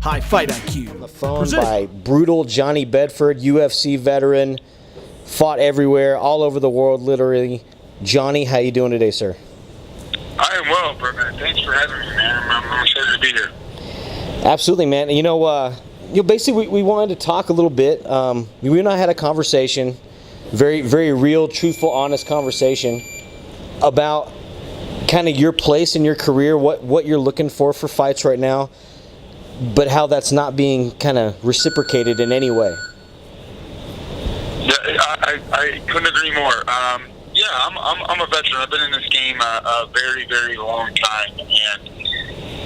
HiFightIQ. On the phone by brutal Johnny Bedford, UFC veteran, fought everywhere, all over the world, literally. Johnny, how you doing today, sir? I am well, Berman. Thanks for having me, man. I'm excited to be here. Absolutely, man. Basically, we wanted to talk a little bit. We and I had a conversation, very, very real, truthful, honest conversation about kind of your place in your career, what you're looking for fights right now, but how that's not being kind of reciprocated in any way. Yeah, I couldn't agree more. I'm a veteran. I've been in this game a very, very long time, and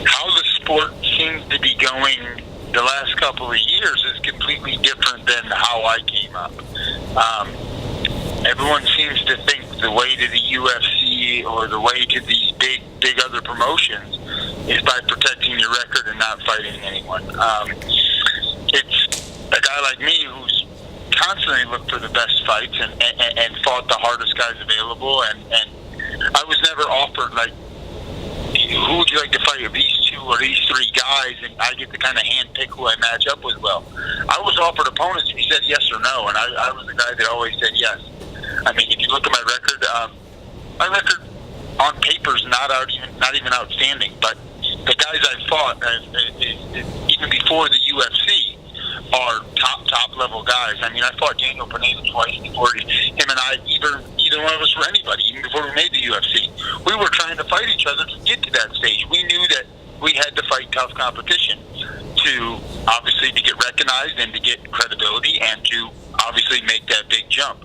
how the sport seems to be going the last couple of years is completely different than how I came up. Everyone seems to think the way to the UFC or the way to these big other promotions is by protecting your record and not fighting anyone. It's a guy like me who's constantly looked for the best fights and fought the hardest guys available, and I was never offered, like, who would you like to fight, of these two or these three guys, and I get to kind of handpick who I match up with well. I was offered opponents and he said yes or no, and I was the guy that always said yes. I mean, if you look at my record on paper is not even outstanding, but the guys I fought, even before the UFC, are top level guys. I mean, I fought Daniel Pineda twice before him and I, either one of us were anybody, even before we made the UFC. We were trying to fight each other to get to that stage. We knew that we had to fight tough competition to obviously to get recognized and to get credibility and to obviously make that big jump.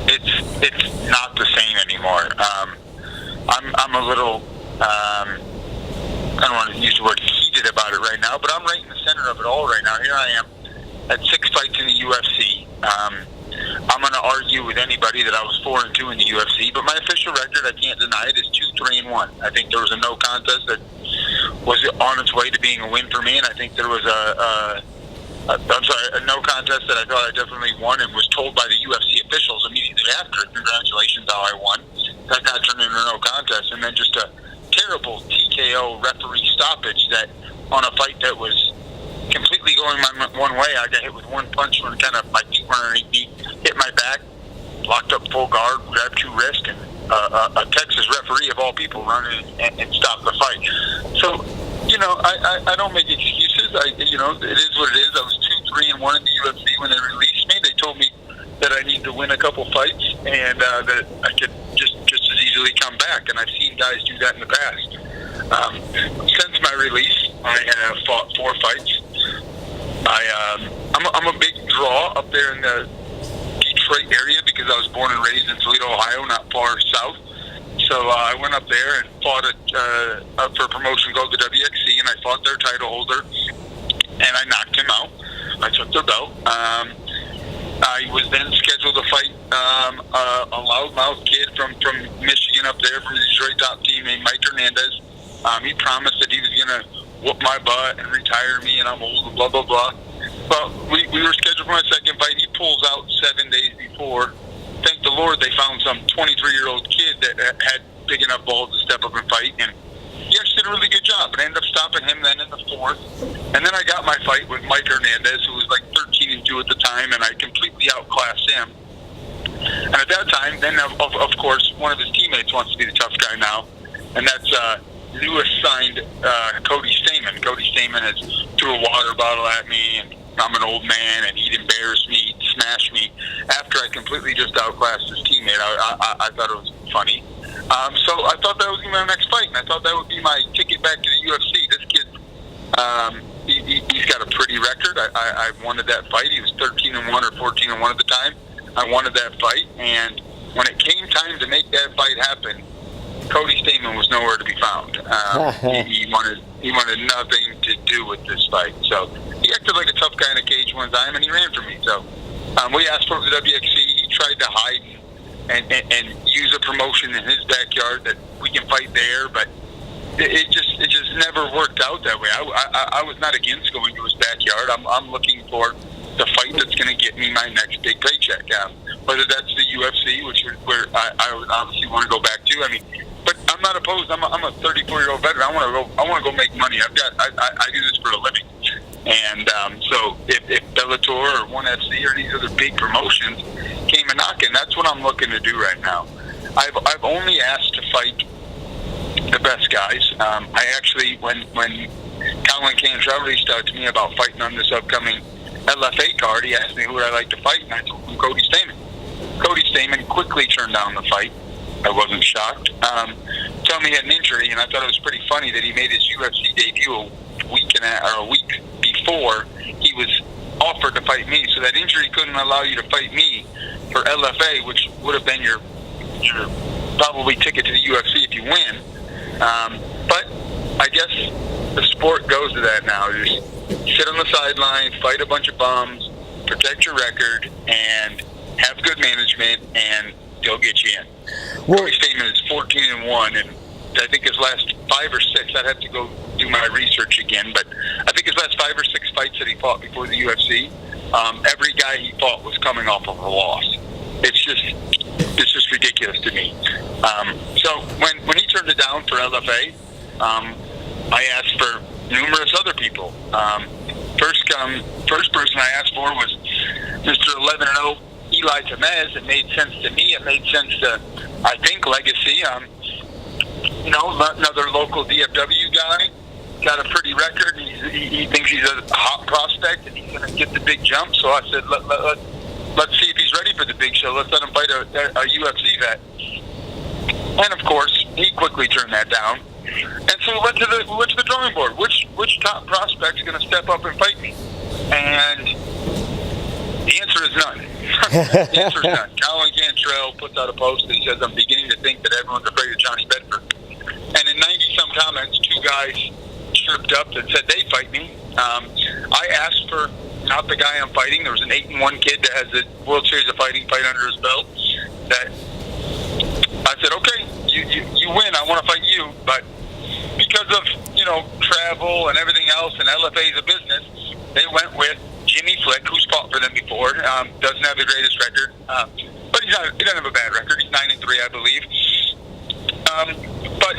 It's not the same anymore. I'm a little I don't want to use the word heated about it right now, but I'm right in the center of it all right now. Here I am at 6 fights in the UFC. I'm going to argue with anybody that I was 4-2 in the UFC, but my official record, I can't deny it, is 2-3-1. I think there was a no contest that was on its way to being a win for me, and I think there was a no contest that I thought I definitely won and was told by the UFC officials immediately after, congratulations, how I won. That got turned into a no contest, and then just a terrible TKO referee stoppage that on a fight that was completely going my one way. I got hit with one punch when kind of my feet were underneath me, hit my back, locked up full guard, grabbed two wrists, and a Texas referee of all people running and stopped the fight. So, I don't make excuses. It is what it is. I was 2-3-1 in the UFC when they released me. They told me that I need to win a couple fights and that I could just as easily come back. And I've seen guys do that in the past. Since my release, I have fought 4 fights. I'm a big draw up there in the Detroit area because I was born and raised in Toledo, Ohio, not far south. So I went up there and fought for a promotion called the WXC, and I fought their title holder, and I knocked him out. I took their belt. I was then scheduled to fight a loudmouth kid from Michigan up there from the Detroit top team named Mike Hernandez. He promised that he was going to whoop my butt and retire me, and I'm old and blah, blah, blah. But we were scheduled for my second fight. He pulls out 7 days before. Thank the Lord they found some 23-year-old kid that had big enough balls to step up and fight, and he actually did a really good job. But I ended up stopping him then in the 4th. And then I got my fight with Mike Hernandez, who was like 13-2 at the time, and I completely outclassed him. And at that time, then of course, one of his teammates wants to be the tough guy now, and that's Lewis signed Cody Stamen. Cody Stamen has threw a water bottle at me, and I'm an old man, and he'd embarrass me, he'd smash me. After I completely just outclassed his teammate, I thought it was funny. So I thought that was going to be my next fight, and I thought that would be my ticket back to the UFC. This kid, he's got a pretty record. I wanted that fight. He was 13-1 or 14-1 at the time. I wanted that fight, and when it came time to make that fight happen, Cody Stamen was nowhere to be found. He wanted nothing to do with this fight. So he acted like a tough guy in a cage one time, and he ran for me. So we asked for the WXC. He tried to hide and use a promotion in his backyard that we can fight there, but it just never worked out that way. I was not against going to his backyard. I'm looking for the fight that's going to get me my next big paycheck. Whether that's the UFC, where I obviously want to go back to. I mean, but I'm not opposed. I'm a 34-year-old veteran. I want to go make money. I do this for a living. And so if Bellator or ONE FC or these other big promotions came a knocking, that's what I'm looking to do right now. I've only asked to fight the best guys. I actually, when Colin Cantrell reached out to me about fighting on this upcoming LFA card, he asked me who would I like to fight, and I told him Cody Stamann. Cody Stamann quickly turned down the fight. I wasn't shocked. Told me he had an injury, and I thought it was pretty funny that he made his UFC debut a week before he was offered to fight me. So that injury couldn't allow you to fight me for LFA, which would have been your probably ticket to the UFC if you win. But I guess the sport goes to that now. Just sit on the sidelines, fight a bunch of bums, protect your record, and have good management, and they'll get you in. Well, Cody Stamann is 14-1, and I think his last 5 or 6, I'd have to go do my research again, but I think his last 5 or 6 fights that he fought before the UFC, every guy he fought was coming off of a loss. It's just ridiculous to me. So when he turned it down for LFA, I asked for numerous other people. First person I asked for was Mr. 11-0 Eli Tamez. It made sense to me. It made sense to, I think, Legacy. Another local DFW guy, got a pretty record. He thinks he's a hot prospect and he's going to get the big jump. So I said, let's see if he's ready for the big show. Let's let him fight a UFC vet. And of course, he quickly turned that down. And so we went to the drawing board. Which top prospect's going to step up and fight me? And the answer is none. The answer is none. Colin Cantrell puts out a post that he says, "I'm beginning to think that everyone's afraid of Johnny Bedford." And in 90-some comments, 2 guys chirped up and said they'd fight me. I asked for not the guy I'm fighting. There was an 8-1 kid that has the World Series of Fighting fight under his belt. That I said, okay, you win. I want to fight you, but because of travel and everything else, and LFA is a business, they went with Jimmy Flick, who's fought for them before. Doesn't have the greatest record, but he doesn't have a bad record. He's 9-3, I believe. But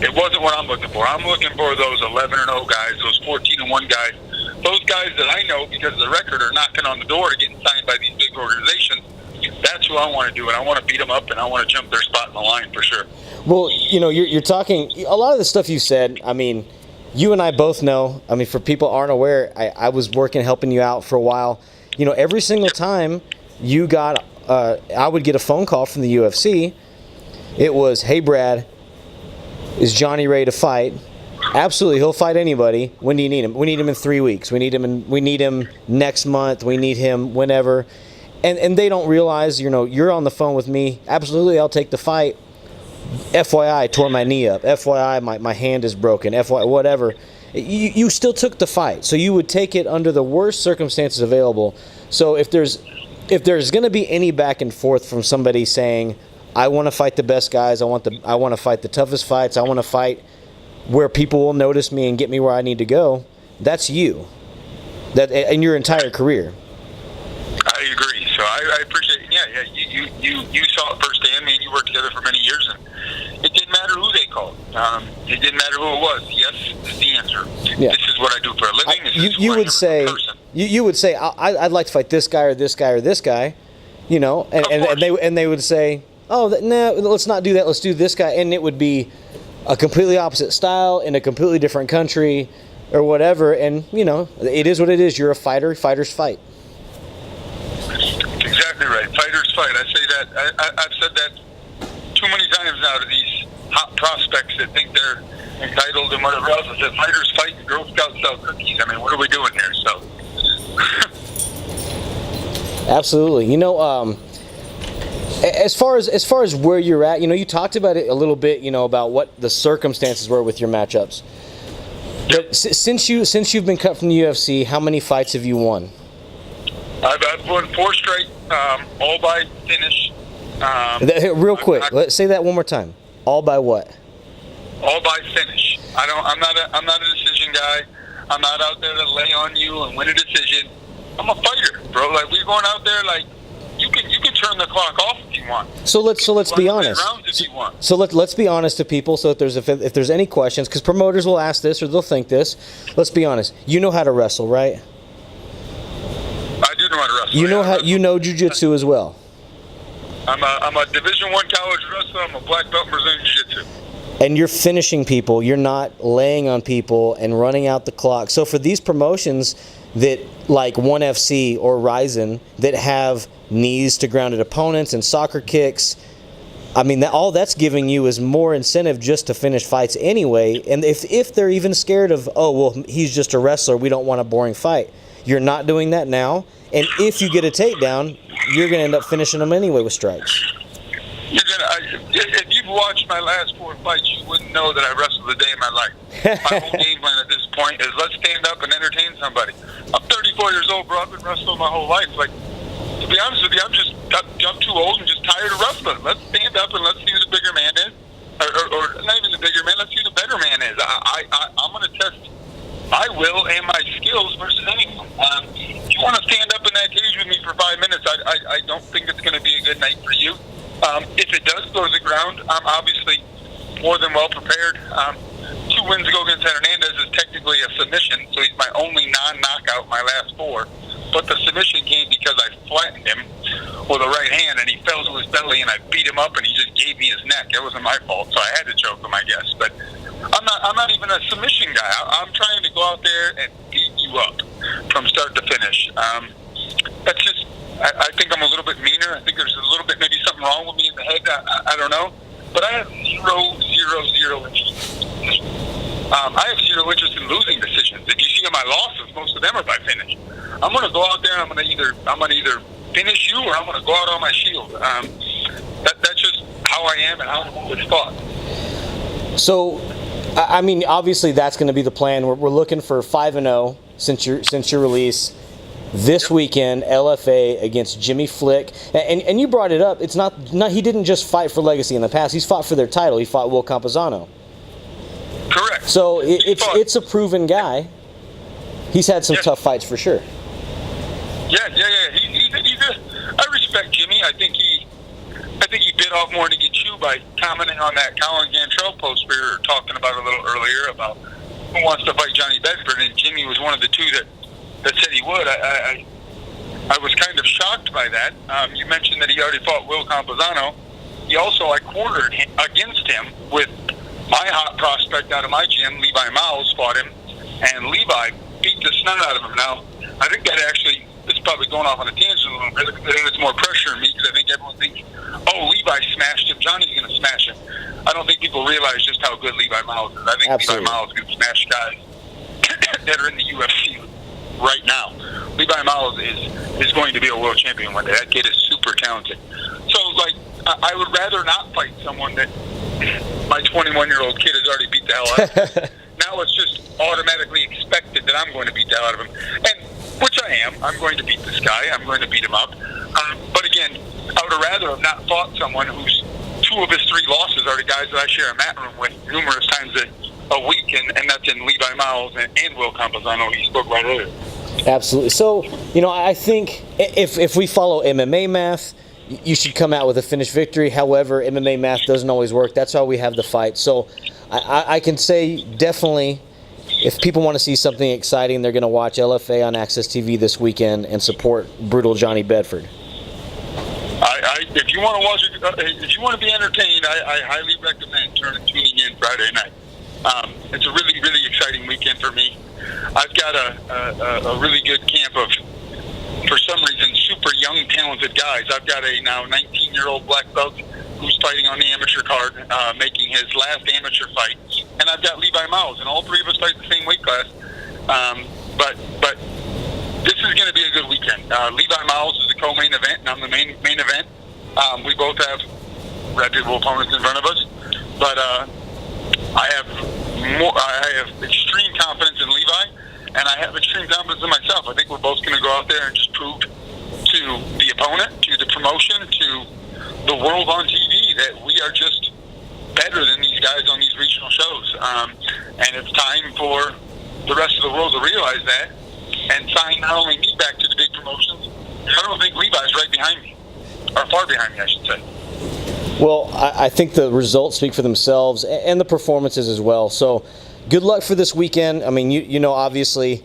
it wasn't what I'm looking for. I'm looking for those 11-0 guys, those 14-1 guys, those guys that I know because of the record are knocking on the door to getting signed by these big organizations. That's who I want to do, and I want to beat them up, and I want to jump their spot in the line for sure. Well, you're talking a lot of the stuff you said. I mean, you and I both know. I mean, for people who aren't aware, I was helping you out for a while. Every single time you got, I would get a phone call from the UFC. It was, "Hey, Brad, is Johnny ready to fight?" Absolutely, he'll fight anybody. When do you need him? We need him in 3 weeks. We need him next month. We need him whenever. And they don't realize, you're on the phone with me. Absolutely, I'll take the fight. FYI, I tore my knee up. FYI, my hand is broken. FYI, whatever. You still took the fight. So you would take it under the worst circumstances available. So if there's going to be any back and forth from somebody saying, "I want to fight the best guys. I want to fight the toughest fights. I want to fight where people will notice me and get me where I need to go," that's you. That in your entire career. I agree. So I appreciate it. Yeah. You saw it firsthand. You worked together for many years, and it didn't matter who they called. It didn't matter who it was. Yes is the answer. Yeah. This is what I do for a living. You would say I'd like to fight this guy or this guy or this guy, and they would say, "Oh, no, let's not do that. Let's do this guy," and it would be a completely opposite style in a completely different country or whatever. And it is what it is. You're a fighter. Fighters fight. Exactly right. Fighters fight. I say that. I've said that too many times now to these hot prospects that think they're entitled and whatever else. I said, fighters fight and Girl Scouts sell cookies. I mean, what are we doing here? So. Absolutely. As far as where you're at, you talked about it a little bit, about what the circumstances were with your matchups. But since you've been cut from the UFC, how many fights have you won? I've won 4 straight, all by finish. Real quick, let's say that one more time. All by what? All by finish. I'm not a decision guy. I'm not out there to lay on you and win a decision. I'm a fighter, bro. Like, we're going out there like, you you can turn the clock off if you want. So let's be honest. Rounds if you want. So let's be honest to people. So if there's any questions, because promoters will ask this or they'll think this. Let's be honest. You know how to wrestle, right? I do know how to wrestle. You know jiu-jitsu as well. I'm a Division I college wrestler. I'm a black belt in Brazilian Jiu-Jitsu. And you're finishing people. You're not laying on people and running out the clock. So for these promotions that, like 1FC or Ryzen, that have knees to grounded opponents and soccer kicks, I mean, all that's giving you is more incentive just to finish fights anyway. And if they're even scared of, oh, well, he's just a wrestler, we don't want a boring fight. You're not doing that now. And if you get a takedown, you're going to end up finishing them anyway with strikes. If you've watched my last 4 fights, you wouldn't know that I wrestled a day in my life. My whole game plan at this point is let's stand up and entertain somebody. I'm 34 years old, bro. I've been wrestling my whole life. Like, to be honest with you, I'm too old and just tired of wrestling. Let's stand up and let's see who the bigger man is. Or not even the bigger man, let's see who the better man is. I'm going to test my will and my skills versus anyone. If you want to stand up in that cage with me for 5 minutes, I don't think it's going to be a good night for you. If it does go to the ground, I'm obviously more than well prepared. 2 wins ago against Hernandez is technically a submission, so he's my only non-knockout in my last 4. But the submission came because I flattened him with a right hand, and he fell to his belly, and I beat him up, and he just gave me his neck. It wasn't my fault, so I had to choke him, I guess. But I'm not even a submission guy. I'm trying to go out there and beat you up from start to finish. That's just. I think I'm a little bit meaner. I think there's a little bit, maybe something wrong with me in the head. I don't know. But I have zero interest. I have zero interest in losing decisions. If you see my losses, most of them are by finish. I'm going to go out there and I'm going to either finish you or I'm going to go out on my shield. That's just how I am and how I've always fought. So, I mean, obviously that's going to be the plan. We're looking for 5-0 since your release. This weekend, LFA against Jimmy Flick, and you brought it up. It's not he didn't just fight for Legacy in the past. He's fought for their title. He fought Will Campazano. Correct. So it's a proven guy. He's had some tough fights for sure. Yeah. I respect Jimmy. I think he bit off more to get you by commenting on that Colin Gantrell post we were talking about a little earlier about who wants to fight Johnny Bedford, and Jimmy was one of the two that said he would. I was kind of shocked by that. You mentioned that he already fought Will Campazano. I cornered him against him with my hot prospect out of my gym, Levi Miles, fought him, and Levi beat the snot out of him. Now, I think that actually, it's probably going off on a tangent a little bit. I think it's more pressure on me because I think everyone thinks, oh, Levi smashed him, Johnny's going to smash him. I don't think people realize just how good Levi Miles is. I think Absolutely. Levi Miles can smash guys that are in the UFC right now. Levi Miles is going to be a world champion one day. That kid is super talented. So, I would rather not fight someone that my 21-year-old kid has already beat the hell out of. Now it's just automatically expected that I'm going to beat the hell out of him. And, which I am. I'm going to beat this guy. I'm going to beat him up. But again, I would rather have not fought someone whose 2 of his 3 losses are the guys that I share a mat room with numerous times a week, and that's in Levi Miles and Will Campazano. He spoke right earlier. Absolutely. So, I think if we follow MMA math, you should come out with a finished victory. However, MMA math doesn't always work. That's why we have the fight. So I can say definitely if people want to see something exciting, they're going to watch LFA on Access TV this weekend and support Brutal Johnny Bedford. If you want to watch it, if you want to be entertained, I highly recommend tuning in Friday night. It's a really, really exciting weekend for me. I've got a really good camp of, for some reason, super young, talented guys. I've got a now 19-year-old black belt who's fighting on the amateur card, making his last amateur fight. And I've got Levi Miles, and all 3 of us fight the same weight class. But this is going to be a good weekend. Levi Miles is the co-main event, and I'm the main event. We both have reputable opponents in front of us. But I have extreme confidence in Levi, and I have extreme confidence in myself. I think we're both going to go out there and just prove to the opponent, to the promotion, to the world on TV that we are just better than these guys on these regional shows. And it's time for the rest of the world to realize that and sign not only me back to the big promotions. I don't think Levi's right behind me. are far behind me, I should say. Well, I think the results speak for themselves, and the performances as well. So, good luck for this weekend. I mean, you know, obviously,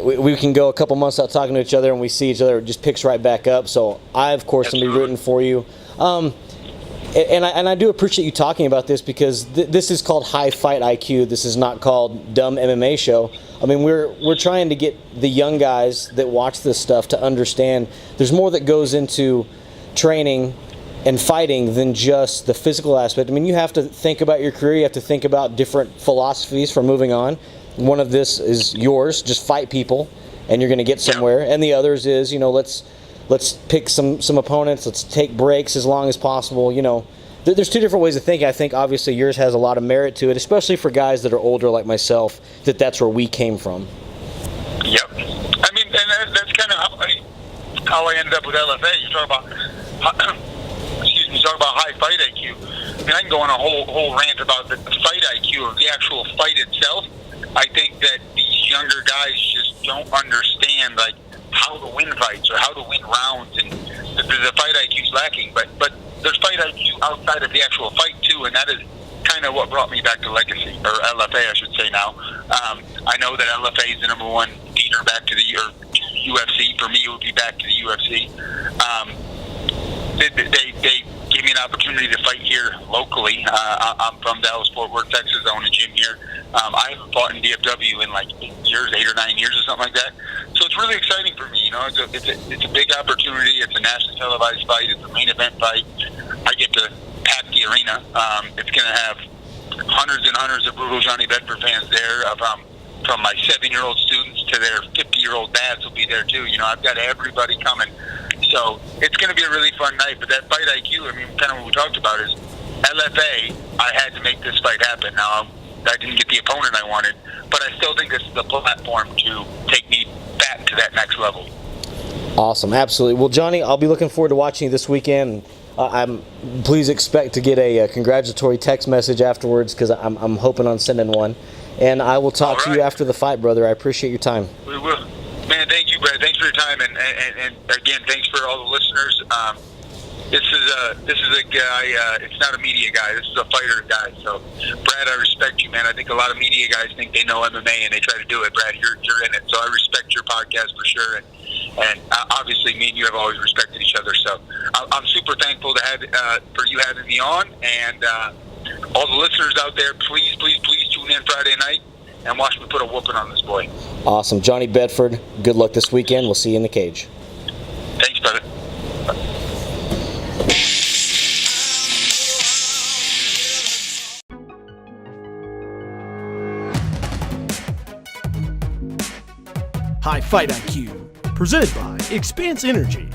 we can go a couple months without talking to each other, and we see each other, it just picks right back up. So, I, of course, am going to be rooting for you. And I do appreciate you talking about this, because this is called HiFightIQ. This is not called Dumb MMA Show. I mean, we're trying to get the young guys that watch this stuff to understand there's more that goes into training and fighting than just the physical aspect. I mean, you have to think about your career. You have to think about different philosophies for moving on. One of this is yours, just fight people, and you're going to get somewhere. And the others is, you know, let's pick some opponents. Let's take breaks as long as possible. You know, there's two different ways of thinking. I think obviously yours has a lot of merit to it, especially for guys that are older like myself. That's where we came from. Yep. I mean, and that's kind of how I ended up with LFA. You talk about, you talk about high fight IQ. I mean, I can go on a whole rant about the fight IQ of the actual fight itself. I think that these younger guys just don't understand, like, how to win fights or how to win rounds, and the fight IQ is lacking. But there's fight IQ outside of the actual fight too, and that is kind of what brought me back to Legacy, or LFA, I should say now. I know that LFA is the number one feeder back to the UFC. For me, it would be back to the UFC. They gave me an opportunity to fight here locally. I'm from Dallas-Fort Worth, Texas. I own a gym here. I haven't fought in DFW in like 8 or 9 years or something like that. So it's really exciting for me. You know, it's a big opportunity. It's a nationally televised fight. It's a main event fight. I get to pack the arena. It's going to have hundreds and hundreds of brutal Johnny Bedford fans there. From my 7-year-old students to their 50-year-old dads will be there too. You know, I've got everybody coming. So it's going to be a really fun night. But that fight IQ, I mean, kind of what we talked about is LFA, I had to make this fight happen. Now, I didn't get the opponent I wanted, but I still think this is the platform to take me back to that next level. Awesome, absolutely. Well, Johnny, I'll be looking forward to watching you this weekend. Please expect to get a congratulatory text message afterwards, because I'm hoping on sending one. And I will talk to you after the fight, brother. I appreciate your time. We will. Man, thank you, Brad. Thanks for your time, and again, thanks for all the listeners. This is a guy. It's not a media guy. This is a fighter guy. So, Brad, I respect you, man. I think a lot of media guys think they know MMA and they try to do it. Brad, you're in it. So I respect your podcast for sure. And obviously, me and you have always respected each other. So I'm super thankful to have for you having me on. And all the listeners out there, please tune in Friday night and watch me put a whooping on this boy. Awesome, Johnny Bedford. Good luck this weekend. We'll see you in the cage. Thanks, brother. HiFightIQ, presented by Expanse Energy.